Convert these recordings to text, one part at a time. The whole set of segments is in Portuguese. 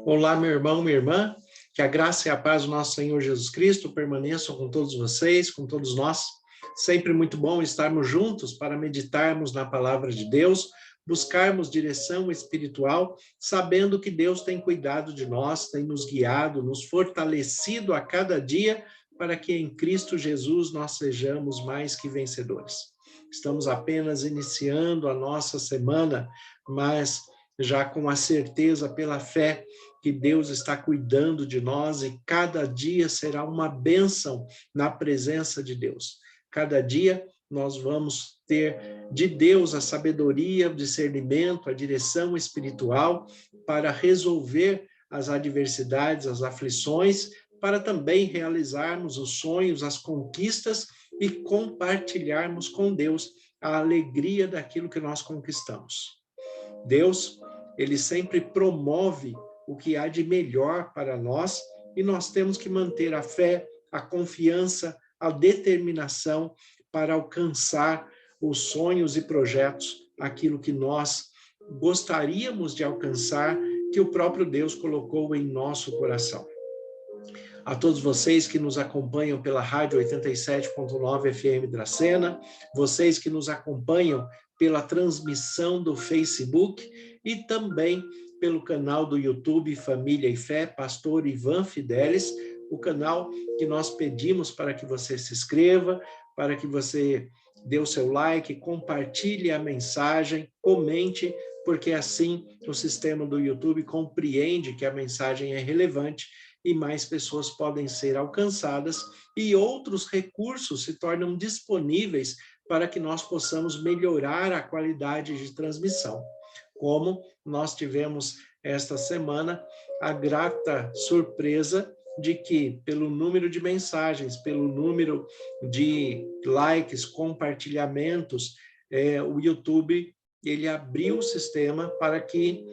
Olá, meu irmão, minha irmã, que a graça e a paz do nosso Senhor Jesus Cristo permaneçam com todos vocês, com todos nós. Sempre muito bom estarmos juntos para meditarmos na palavra de Deus, buscarmos direção espiritual, sabendo que Deus tem cuidado de nós, tem nos guiado, nos fortalecido a cada dia, para que em Cristo Jesus nós sejamos mais que vencedores. Estamos apenas iniciando a nossa semana, mas já com a certeza pela fé que Deus está cuidando de nós e cada dia será uma bênção na presença de Deus. Cada dia nós vamos ter de Deus a sabedoria, o discernimento, a direção espiritual para resolver as adversidades, as aflições, para também realizarmos os sonhos, as conquistas e compartilharmos com Deus a alegria daquilo que nós conquistamos. Deus, ele sempre promove o que há de melhor para nós e nós temos que manter a fé, a confiança, a determinação para alcançar os sonhos e projetos, aquilo que nós gostaríamos de alcançar, que o próprio Deus colocou em nosso coração. A todos vocês que nos acompanham pela Rádio 87.9 FM Dracena, vocês que nos acompanham pela transmissão do Facebook e também pelo canal do YouTube Família e Fé, Pastor Ivan Fidelis, o canal que nós pedimos para que você se inscreva, para que você dê o seu like, compartilhe a mensagem, comente, porque assim o sistema do YouTube compreende que a mensagem é relevante e mais pessoas podem ser alcançadas e outros recursos se tornam disponíveis para que nós possamos melhorar a qualidade de transmissão. Como nós tivemos esta semana a grata surpresa de que, pelo número de mensagens, pelo número de likes, compartilhamentos, o YouTube ele abriu o sistema para que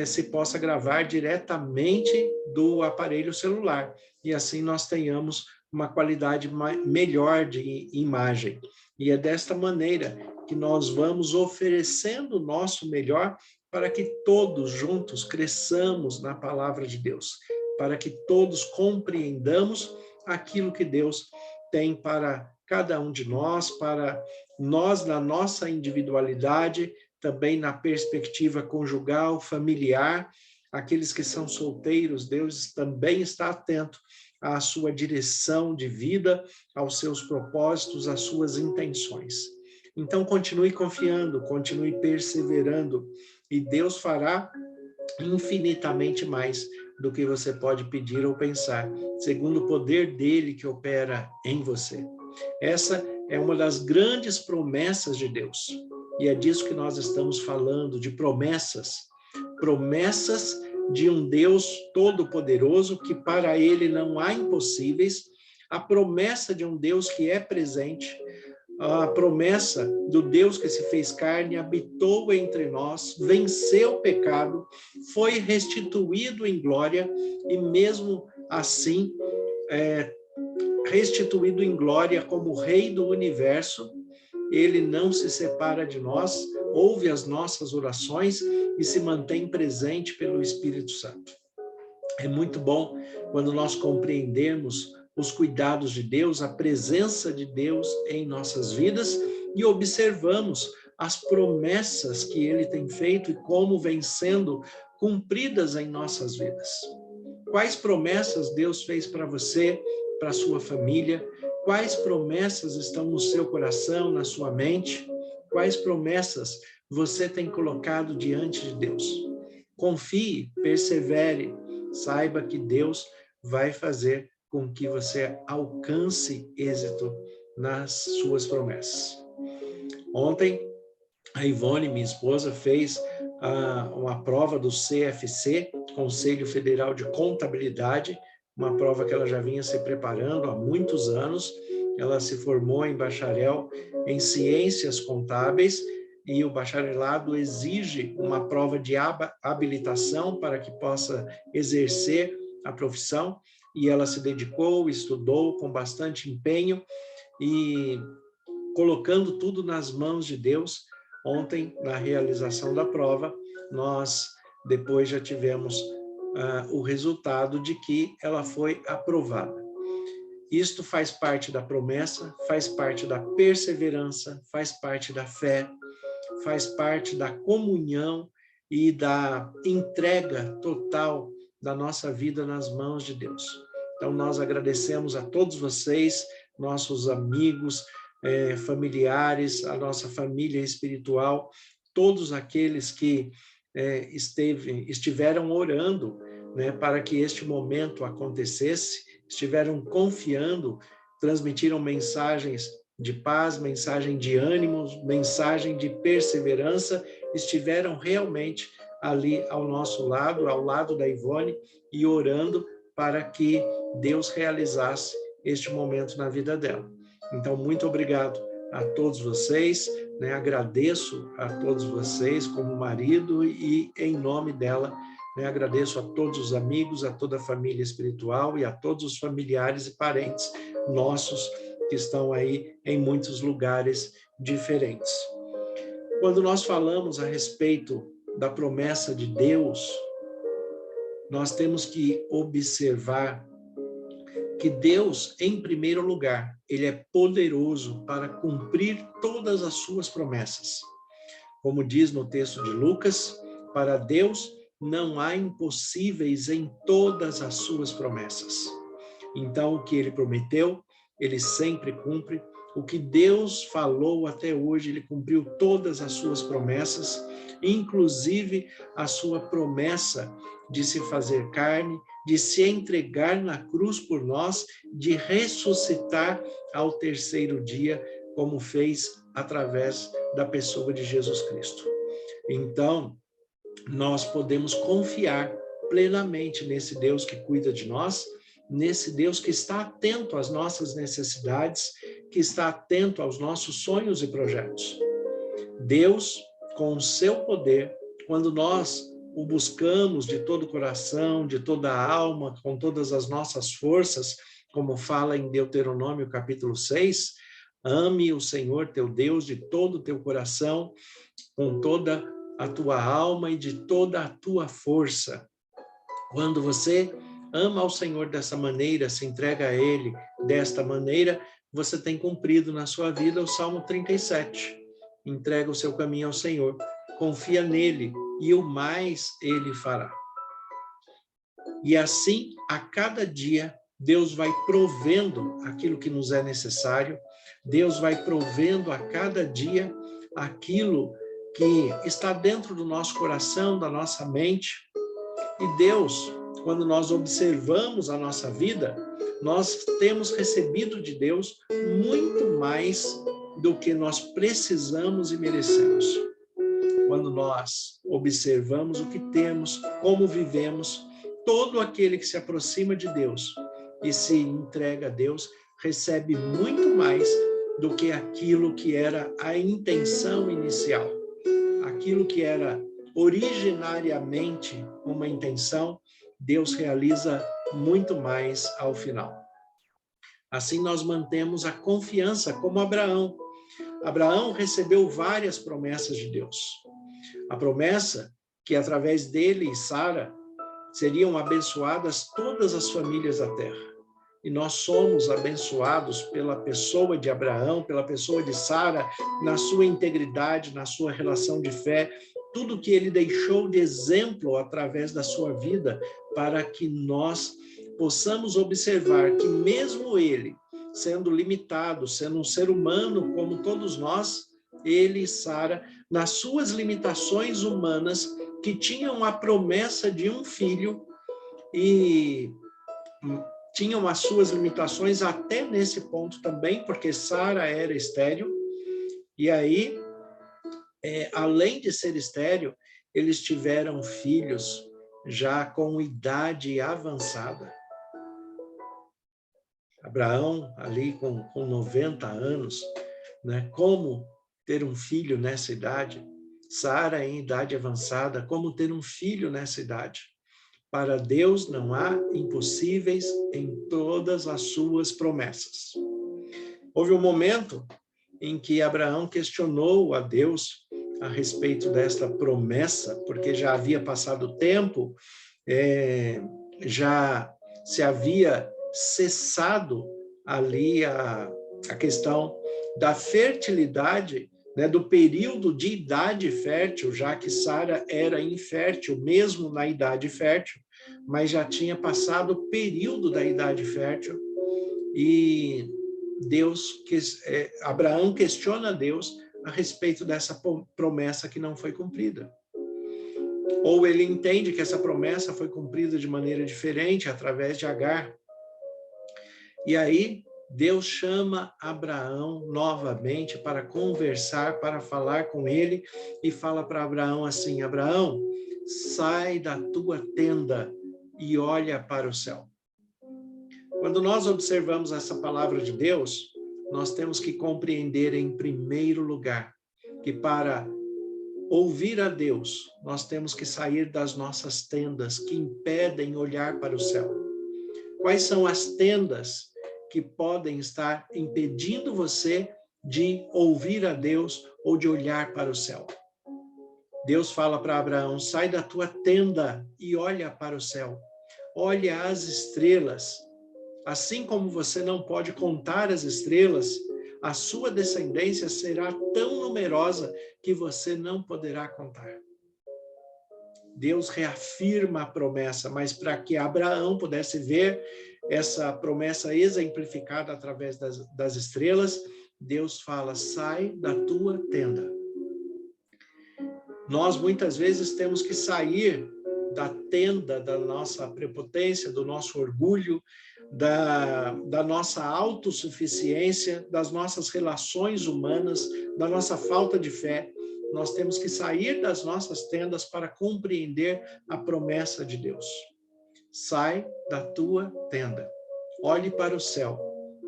se possa gravar diretamente do aparelho celular e assim nós tenhamos uma qualidade melhor de imagem. E é desta maneira que nós vamos oferecendo o nosso melhor para que todos juntos cresçamos na palavra de Deus, para que todos compreendamos aquilo que Deus tem para cada um de nós, para nós na nossa individualidade, também na perspectiva conjugal, familiar, aqueles que são solteiros, Deus também está atento à sua direção de vida, aos seus propósitos, às suas intenções. Então, continue confiando, continue perseverando, e Deus fará infinitamente mais do que você pode pedir ou pensar, segundo o poder dele que opera em você. Essa é uma das grandes promessas de Deus. E é disso que nós estamos falando, de promessas. Promessas de um Deus todo-poderoso, que para ele não há impossíveis. A promessa de um Deus que é presente. A promessa do Deus que se fez carne, habitou entre nós, venceu o pecado, foi restituído em glória e mesmo assim, restituído em glória como Rei do Universo, ele não se separa de nós, ouve as nossas orações e se mantém presente pelo Espírito Santo. É muito bom quando nós compreendemos os cuidados de Deus, a presença de Deus em nossas vidas e observamos as promessas que ele tem feito e como vêm sendo cumpridas em nossas vidas. Quais promessas Deus fez para você, para a sua família? Quais promessas estão no seu coração, na sua mente? Quais promessas você tem colocado diante de Deus? Confie, persevere, saiba que Deus vai fazer com que você alcance êxito nas suas promessas. Ontem, a Ivone, minha esposa, fez uma prova do CFC, Conselho Federal de Contabilidade, uma prova que ela já vinha se preparando há muitos anos. Ela se formou em bacharel em Ciências Contábeis e o bacharelado exige uma prova de habilitação para que possa exercer a profissão. E ela se dedicou, estudou com bastante empenho e colocando tudo nas mãos de Deus. Ontem, na realização da prova, nós depois já tivemos o resultado de que ela foi aprovada. Isto faz parte da promessa, faz parte da perseverança, faz parte da fé, faz parte da comunhão e da entrega total da nossa vida nas mãos de Deus. Então, nós agradecemos a todos vocês, nossos amigos, familiares, a nossa família espiritual, todos aqueles que estiveram orando, né, para que este momento acontecesse, estiveram confiando, transmitiram mensagens de paz, mensagem de ânimo, mensagem de perseverança, estiveram realmente ali ao nosso lado, ao lado da Ivone, e orando para que Deus realizasse este momento na vida dela. Então, muito obrigado a todos vocês, né? Agradeço a todos vocês como marido e em nome dela, né? Agradeço a todos os amigos, a toda a família espiritual e a todos os familiares e parentes nossos que estão aí em muitos lugares diferentes. Quando nós falamos a respeito da promessa de Deus, nós temos que observar que Deus, em primeiro lugar, ele é poderoso para cumprir todas as suas promessas. Como diz no texto de Lucas, para Deus não há impossíveis em todas as suas promessas. Então, o que ele prometeu, ele sempre cumpre. O que Deus falou até hoje, ele cumpriu todas as suas promessas, inclusive a sua promessa de se fazer carne, de se entregar na cruz por nós, de ressuscitar ao terceiro dia, como fez através da pessoa de Jesus Cristo. Então, nós podemos confiar plenamente nesse Deus que cuida de nós, nesse Deus que está atento às nossas necessidades, que está atento aos nossos sonhos e projetos. Deus, com o seu poder, quando nós o buscamos de todo o coração, de toda a alma, com todas as nossas forças, como fala em Deuteronômio capítulo 6, ame o Senhor teu Deus de todo o teu coração, com toda a tua alma e de toda a tua força. Quando você ama ao Senhor dessa maneira, se entrega a Ele desta maneira, você tem cumprido na sua vida o Salmo 37. Entrega o seu caminho ao Senhor, confia nele e o mais Ele fará. E assim, a cada dia, Deus vai provendo aquilo que nos é necessário, Deus vai provendo a cada dia aquilo que está dentro do nosso coração, da nossa mente. E Deus, quando nós observamos a nossa vida, nós temos recebido de Deus muito mais do que nós precisamos e merecemos. Quando nós observamos o que temos, como vivemos, todo aquele que se aproxima de Deus e se entrega a Deus, recebe muito mais do que aquilo que era a intenção inicial. Aquilo que era originariamente uma intenção, Deus realiza muito mais ao final. Assim nós mantemos a confiança, como Abraão. Abraão recebeu várias promessas de Deus. A promessa que através dele e Sara seriam abençoadas todas as famílias da terra. E nós somos abençoados pela pessoa de Abraão, pela pessoa de Sara, na sua integridade, na sua relação de fé, tudo que ele deixou de exemplo através da sua vida, para que nós possamos observar que mesmo ele, sendo limitado, sendo um ser humano como todos nós, ele e Sara, nas suas limitações humanas, que tinham a promessa de um filho e tinham as suas limitações até nesse ponto também, porque Sara era estéril, e aí, além de ser estéril, eles tiveram filhos já com idade avançada. Abraão, ali com 90 anos, né? Como ter um filho nessa idade? Sara, em idade avançada, como ter um filho nessa idade? Para Deus não há impossíveis em todas as suas promessas. Houve um momento em que Abraão questionou a Deus a respeito desta promessa, porque já havia passado tempo já se havia cessado ali a questão da fertilidade, né, do período de idade fértil, já que Sara era infértil mesmo na idade fértil, mas já tinha passado o período da idade fértil, e Abraão questiona Deus a respeito dessa promessa que não foi cumprida. Ou ele entende que essa promessa foi cumprida de maneira diferente, através de Agar. E aí, Deus chama Abraão novamente para conversar, para falar com ele, e fala para Abraão assim: Abraão, sai da tua tenda e olha para o céu. Quando nós observamos essa palavra de Deus, nós temos que compreender, em primeiro lugar, que para ouvir a Deus, nós temos que sair das nossas tendas que impedem olhar para o céu. Quais são as tendas que podem estar impedindo você de ouvir a Deus ou de olhar para o céu? Deus fala para Abraão: sai da tua tenda e olha para o céu. Olha as estrelas. Assim como você não pode contar as estrelas, a sua descendência será tão numerosa que você não poderá contar. Deus reafirma a promessa, mas para que Abraão pudesse ver essa promessa exemplificada através das estrelas, Deus fala: sai da tua tenda. Nós muitas vezes temos que sair da tenda da nossa prepotência, do nosso orgulho, da nossa autossuficiência, das nossas relações humanas, da nossa falta de fé. Nós temos que sair das nossas tendas para compreender a promessa de Deus. Sai da tua tenda. Olhe para o céu.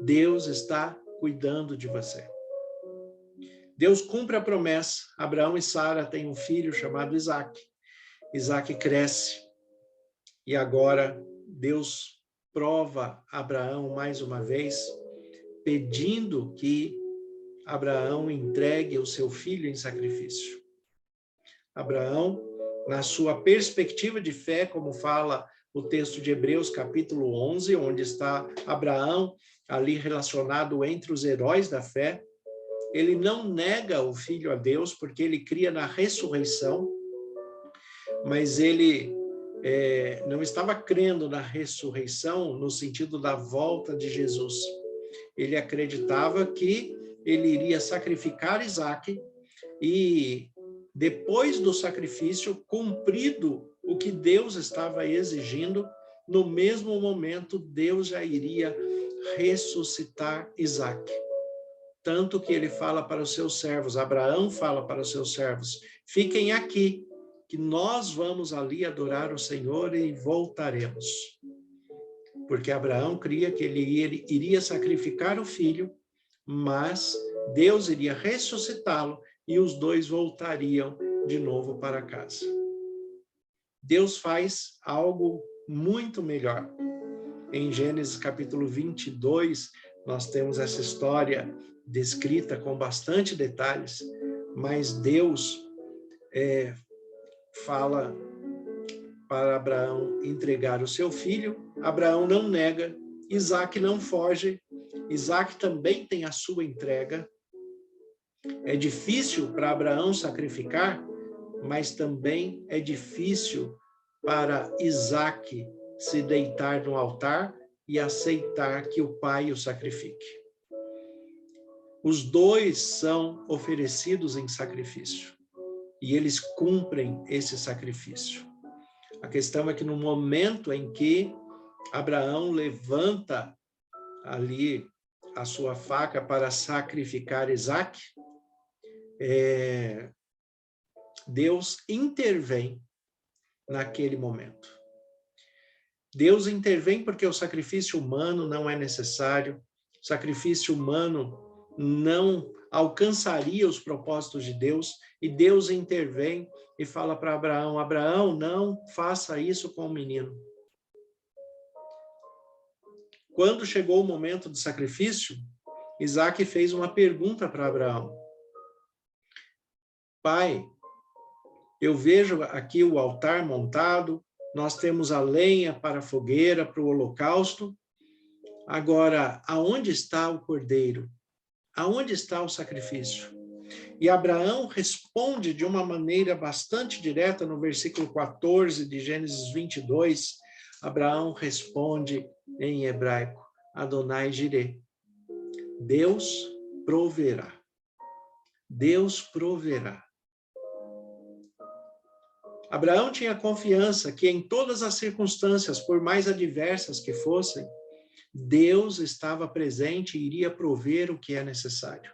Deus está cuidando de você. Deus cumpre a promessa. Abraão e Sara têm um filho chamado Isaac. Isaac cresce. E agora Deus prova Abraão mais uma vez, pedindo que Abraão entregue o seu filho em sacrifício. Abraão, na sua perspectiva de fé, como fala o texto de Hebreus, capítulo 11, onde está Abraão ali relacionado entre os heróis da fé, ele não nega o filho a Deus, porque ele cria na ressurreição, mas ele não estava crendo na ressurreição no sentido da volta de Jesus. Ele acreditava que ele iria sacrificar Isaac e, depois do sacrifício, cumprido o que Deus estava exigindo, no mesmo momento Deus já iria ressuscitar Isaac. Tanto que ele fala para os seus servos, Abraão fala para os seus servos: fiquem aqui, que nós vamos ali adorar o Senhor e voltaremos. Porque Abraão cria que ele iria sacrificar o filho, mas Deus iria ressuscitá-lo e os dois voltariam de novo para casa. Deus faz algo muito melhor. Em Gênesis capítulo 22, nós temos essa história descrita com bastante detalhes, mas Deus fala para Abraão entregar o seu filho. Abraão não nega, Isaac não foge, Isaac também tem a sua entrega. É difícil para Abraão sacrificar, mas também é difícil para Isaac se deitar no altar e aceitar que o pai o sacrifique. Os dois são oferecidos em sacrifício e eles cumprem esse sacrifício. A questão é que no momento em que Abraão levanta ali a sua faca para sacrificar Isaac, Deus intervém naquele momento. Deus intervém porque o sacrifício humano não é necessário, o sacrifício humano não alcançaria os propósitos de Deus, e Deus intervém e fala para Abraão: Abraão, não faça isso com o menino. Quando chegou o momento do sacrifício, Isaac fez uma pergunta para Abraão: pai, eu vejo aqui o altar montado, nós temos a lenha para a fogueira, para o holocausto. Agora, aonde está o cordeiro? Aonde está o sacrifício? E Abraão responde de uma maneira bastante direta no versículo 14 de Gênesis 22. Abraão responde em hebraico, Adonai Jireh. Deus proverá. Deus proverá. Abraão tinha confiança que em todas as circunstâncias, por mais adversas que fossem, Deus estava presente e iria prover o que é necessário.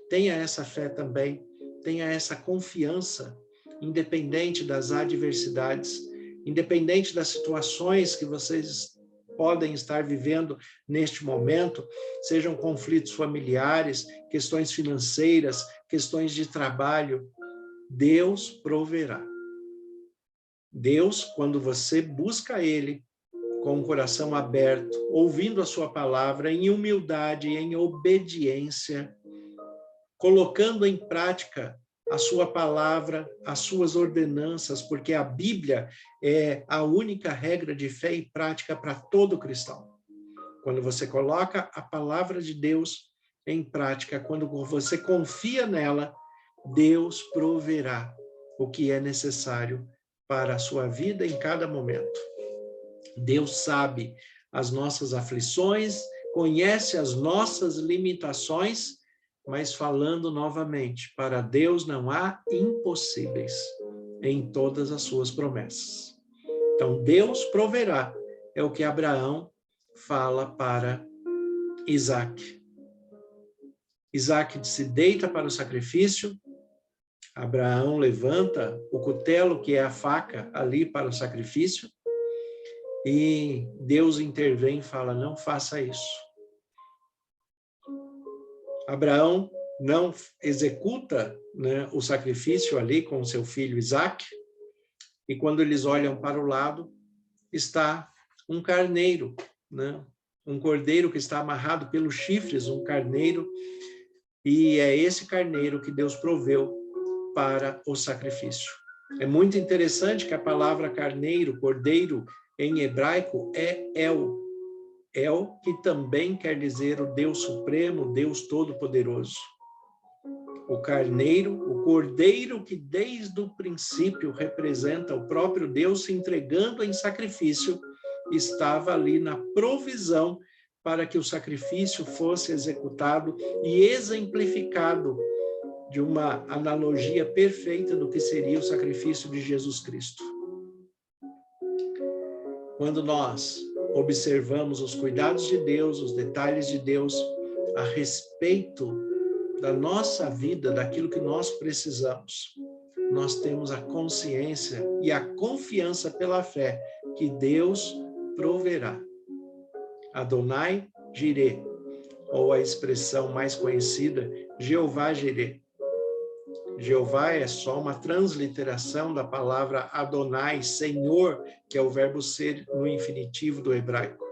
Tenha essa fé também, tenha essa confiança, independente das adversidades, independente das situações que vocês podem estar vivendo neste momento, sejam conflitos familiares, questões financeiras, questões de trabalho, Deus proverá. Deus, quando você busca Ele, com o coração aberto, ouvindo a sua palavra, em humildade, em obediência, colocando em prática a sua palavra, as suas ordenanças, porque a Bíblia é a única regra de fé e prática para todo cristão. Quando você coloca a palavra de Deus em prática, quando você confia nela, Deus proverá o que é necessário para a sua vida em cada momento. Deus sabe as nossas aflições, conhece as nossas limitações, mas falando novamente, para Deus não há impossíveis em todas as suas promessas. Então, Deus proverá, é o que Abraão fala para Isaac. Isaac se deita para o sacrifício, Abraão levanta o cutelo, que é a faca, ali para o sacrifício, e Deus intervém e fala, não faça isso. Abraão não executa, né, o sacrifício ali com seu filho Isaac, e quando eles olham para o lado, está um carneiro, né, um cordeiro que está amarrado pelos chifres, um carneiro, e é esse carneiro que Deus proveu para o sacrifício. É muito interessante que a palavra carneiro, cordeiro, em hebraico é El. El, que também quer dizer o Deus Supremo, Deus Todo-Poderoso. O carneiro, o cordeiro que desde o princípio representa o próprio Deus se entregando em sacrifício, estava ali na provisão para que o sacrifício fosse executado e exemplificado de uma analogia perfeita do que seria o sacrifício de Jesus Cristo. Quando nós observamos os cuidados de Deus, os detalhes de Deus a respeito da nossa vida, daquilo que nós precisamos, nós temos a consciência e a confiança pela fé que Deus proverá. Adonai Jireh, ou a expressão mais conhecida, Jeová Jireh. Jeová é só uma transliteração da palavra Adonai, Senhor, que é o verbo ser no infinitivo do hebraico.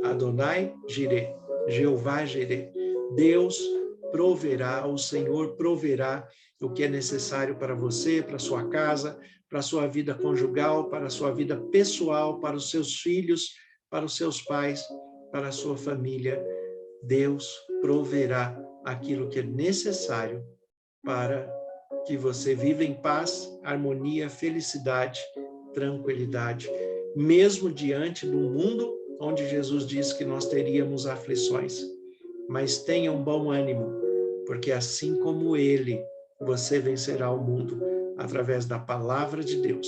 Adonai Jireh, Jeová Jireh. Deus proverá, o Senhor proverá o que é necessário para você, para sua casa, para a sua vida conjugal, para a sua vida pessoal, para os seus filhos, para os seus pais, para a sua família. Deus proverá aquilo que é necessário para que você viva em paz, harmonia, felicidade, tranquilidade, mesmo diante de um mundo onde Jesus disse que nós teríamos aflições. Mas tenha um bom ânimo, porque assim como Ele, você vencerá o mundo através da palavra de Deus.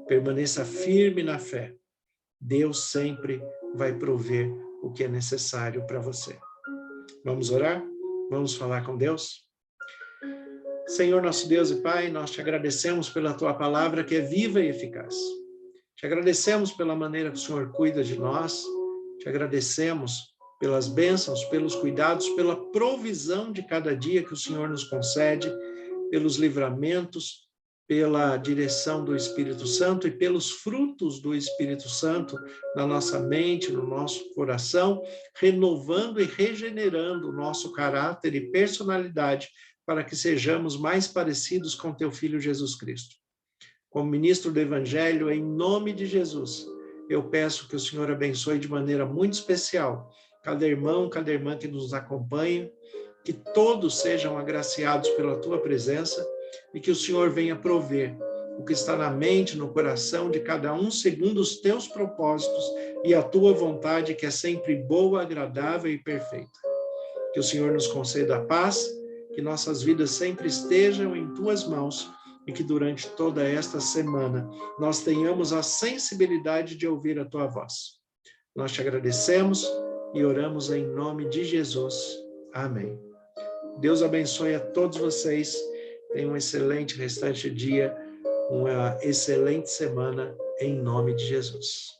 Permaneça firme na fé. Deus sempre vai prover o que é necessário para você. Vamos orar? Vamos falar com Deus? Senhor, nosso Deus e Pai, nós te agradecemos pela tua palavra que é viva e eficaz. Te agradecemos pela maneira que o Senhor cuida de nós. Te agradecemos pelas bênçãos, pelos cuidados, pela provisão de cada dia que o Senhor nos concede, pelos livramentos, pela direção do Espírito Santo e pelos frutos do Espírito Santo na nossa mente, no nosso coração, renovando e regenerando o nosso caráter e personalidade para que sejamos mais parecidos com teu Filho Jesus Cristo. Como ministro do Evangelho, em nome de Jesus, eu peço que o Senhor abençoe de maneira muito especial cada irmão, cada irmã que nos acompanha, que todos sejam agraciados pela tua presença e que o Senhor venha prover o que está na mente, no coração de cada um, segundo os teus propósitos e a tua vontade, que é sempre boa, agradável e perfeita. Que o Senhor nos conceda a paz, que nossas vidas sempre estejam em tuas mãos e que durante toda esta semana nós tenhamos a sensibilidade de ouvir a tua voz. Nós te agradecemos e oramos em nome de Jesus. Amém. Deus abençoe a todos vocês. Tenham um excelente restante de dia, uma excelente semana, em nome de Jesus.